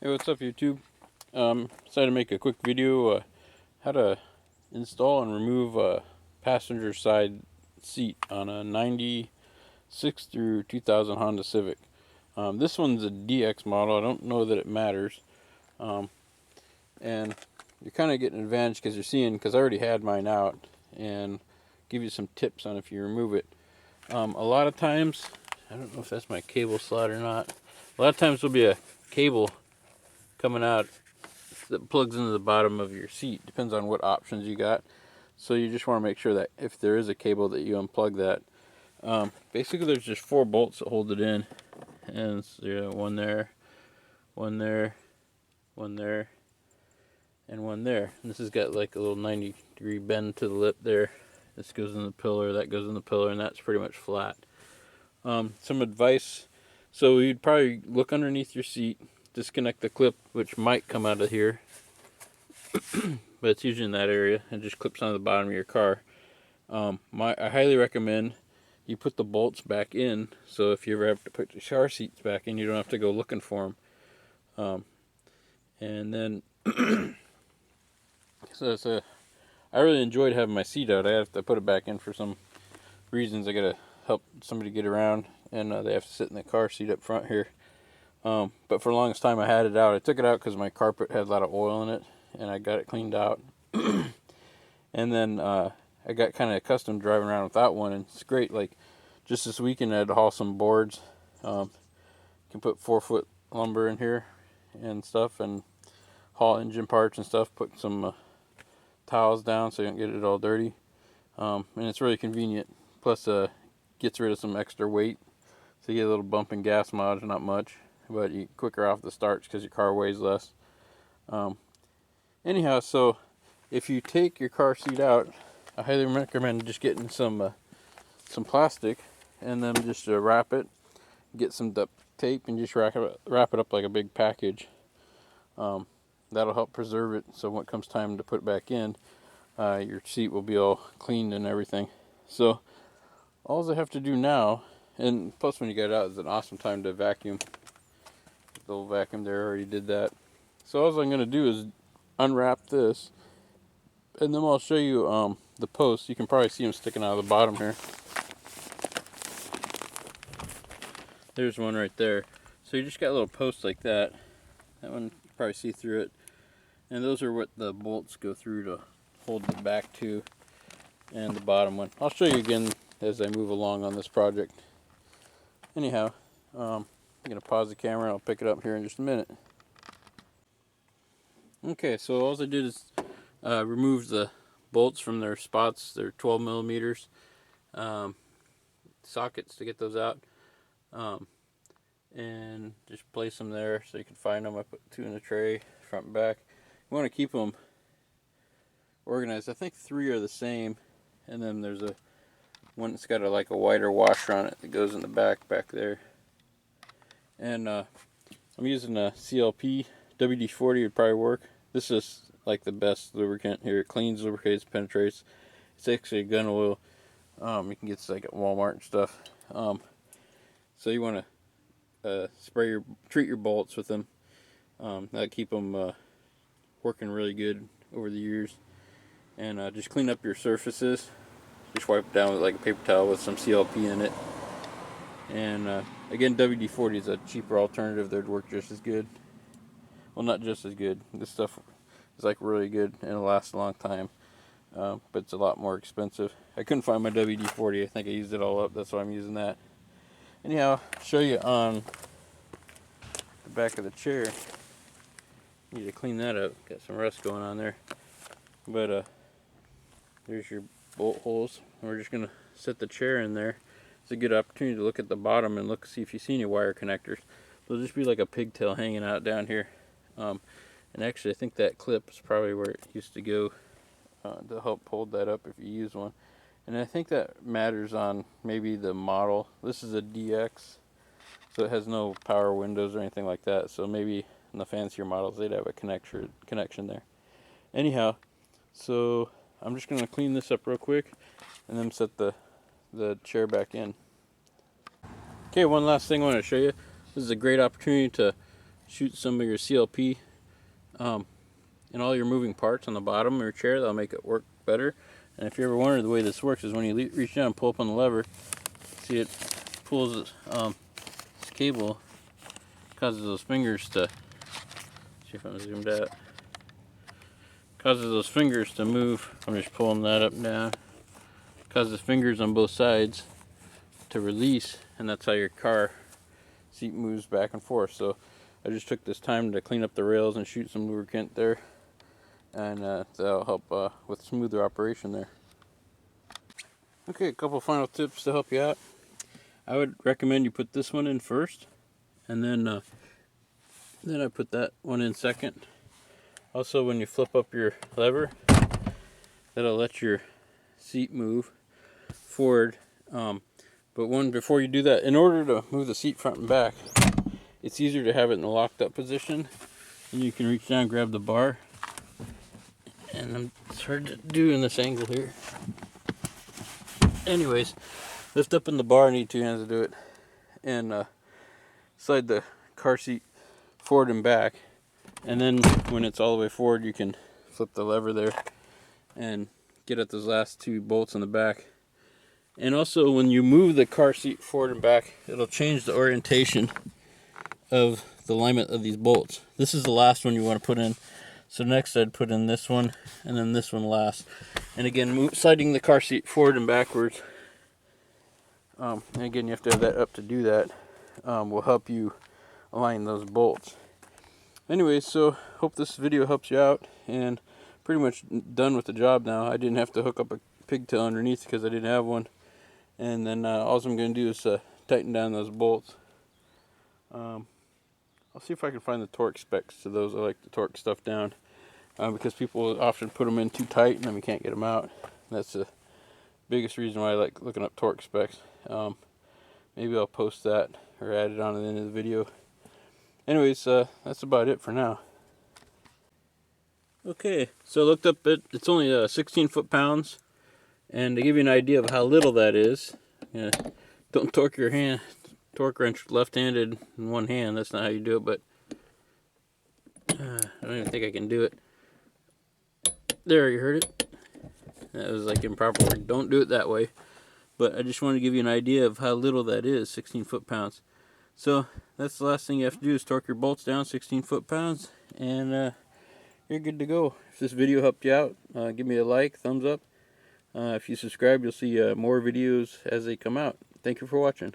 Hey, what's up YouTube? Decided to make a quick video how to install and remove a passenger side seat on a 96 through 2000 Honda Civic. This one's a DX model. I don't know that it matters. And you're kind of getting an advantage because you're seeing, because I already had mine out, and give you some tips on if you remove it. A lot of times, I don't know if that's my cable slot or not. A lot of times there'll be a cable coming out that plugs into the bottom of your seat. Depends on what options you got. So you just want to make sure that if there is a cable that you unplug that. Basically there's just 4 bolts that hold it in, and so, one there, one there, one there, and one there. And this has got like a little 90-degree bend to the lip there. This goes in the pillar, that goes in the pillar, and that's pretty much flat. Some advice: so you'd probably look underneath your seat, disconnect the clip, which might come out of here, but it's usually in that area, and just clips on the bottom of your car. I highly recommend you put the bolts back in, so if you ever have to put the car seats back in, you don't have to go looking for them. And then, I really enjoyed having my seat out. I have to put it back in for some reasons. I gotta help somebody get around, and they have to sit in the car seat up front here. But for the longest time I had it out. I took it out because my carpet had a lot of oil in it, and I got it cleaned out. And then I got kind of accustomed driving around without one, and it's great. Like just this weekend I had to haul some boards. You can put 4-foot lumber in here and stuff, and haul engine parts and stuff. Put some towels down so you don't get it all dirty. And it's really convenient. Plus gets rid of some extra weight, so you get a little bump in gas mileage, not much, but you quicker off the starts because your car weighs less. Anyhow, so if you take your car seat out, I highly recommend just getting some plastic, and then just wrap it. Get some duct tape and just wrap it up like a big package. That'll help preserve it, so when it comes time to put it back in, your seat will be all cleaned and everything. So all I have to do now, and plus when you get it out, is an awesome time to vacuum. The little vacuum there already did that. So all I'm going to do is unwrap this, and then I'll show you the posts. You can probably see them sticking out of the bottom here. There's one right there. So you just got a little post like that. That one, you can probably see through it. And those are what the bolts go through to hold the back to, and the bottom one. I'll show you again as I move along on this project. Anyhow, I'm going to pause the camera and I'll pick it up here in just a minute. Okay, so all I did is remove the bolts from their spots. They're 12 millimeters sockets to get those out, and just place them there so you can find them. I put 2 in a tray, front and back. You want to keep them organized. I think 3 are the same, and then there's one that's got like a wider washer on it that goes in the back there. And I'm using a CLP. WD-40 would probably work. This is like the best lubricant here. It cleans, lubricates, penetrates. It's actually gun oil. You can get this like at Walmart and stuff. So you want to treat your bolts with them. That'll keep them working really good over the years. And just clean up your surfaces. Just wipe it down with like a paper towel with some CLP in it. And again, WD-40 is a cheaper alternative. They'd work just as good. Well, not just as good. This stuff is like really good and it'll last a long time. But it's a lot more expensive. I couldn't find my WD-40. I think I used it all up. That's why I'm using that. Anyhow, I'll show you on the back of the chair. Need to clean that up. Got some rust going on there. But there's your bolt holes. We're just going to set the chair in there. It's a good opportunity to look at the bottom and see if you see any wire connectors. There'll just be like a pigtail hanging out down here. And actually I think that clip is probably where it used to go to help hold that up if you use one. And I think that matters on maybe the model. This is a DX, so it has no power windows or anything like that. So maybe in the fancier models they'd have a connection there. Anyhow, so I'm just going to clean this up real quick and then set the chair back in. Okay, one last thing I want to show you. This is a great opportunity to shoot some of your CLP and all your moving parts on the bottom of your chair. That'll make it work better. And if you ever wondered the way this works is when you reach down and pull up on the lever, see it pulls this cable, causes those fingers to, see if I'm zoomed out, causes those fingers to move. I'm just pulling that up and down. Causes fingers on both sides to release, and that's how your car seat moves back and forth. So I just took this time to clean up the rails and shoot some lubricant there, and that'll help with smoother operation there. Okay, a couple final tips to help you out. I would recommend you put this one in first, and then I put that one in second. Also, when you flip up your lever, that'll let your seat move forward. But before you do that, in order to move the seat front and back, it's easier to have it in the locked up position. And you can reach down and grab the bar. And it's hard to do in this angle here. Anyways, lift up in the bar, need two hands to do it. And slide the car seat forward and back. And then when it's all the way forward, you can flip the lever there and get at those last two bolts in the back. And also, when you move the car seat forward and back, it'll change the orientation of the alignment of these bolts. This is the last one you want to put in. So next I'd put in this one, and then this one last. And again, sliding the car seat forward and backwards, and again you have to have that up to do that, will help you align those bolts. Anyway, so hope this video helps you out, and pretty much done with the job now. I didn't have to hook up a pigtail underneath because I didn't have one. And then all I'm going to do is tighten down those bolts. I'll see if I can find the torque specs to those. I like to torque stuff down because people often put them in too tight and then we can't get them out. That's the biggest reason why I like looking up torque specs. Maybe I'll post that or add it on at the end of the video. Anyways, that's about it for now. Okay, so I looked up it's only 16 foot-pounds. And to give you an idea of how little that is, don't torque your torque wrench left-handed in one hand. That's not how you do it, but I don't even think I can do it. There, you heard it? That was like improper work. Don't do it that way. But I just wanted to give you an idea of how little that is, 16 foot-pounds. So that's the last thing you have to do is torque your bolts down 16 foot-pounds, and you're good to go. If this video helped you out, give me a like, thumbs up. If you subscribe, you'll see more videos as they come out. Thank you for watching.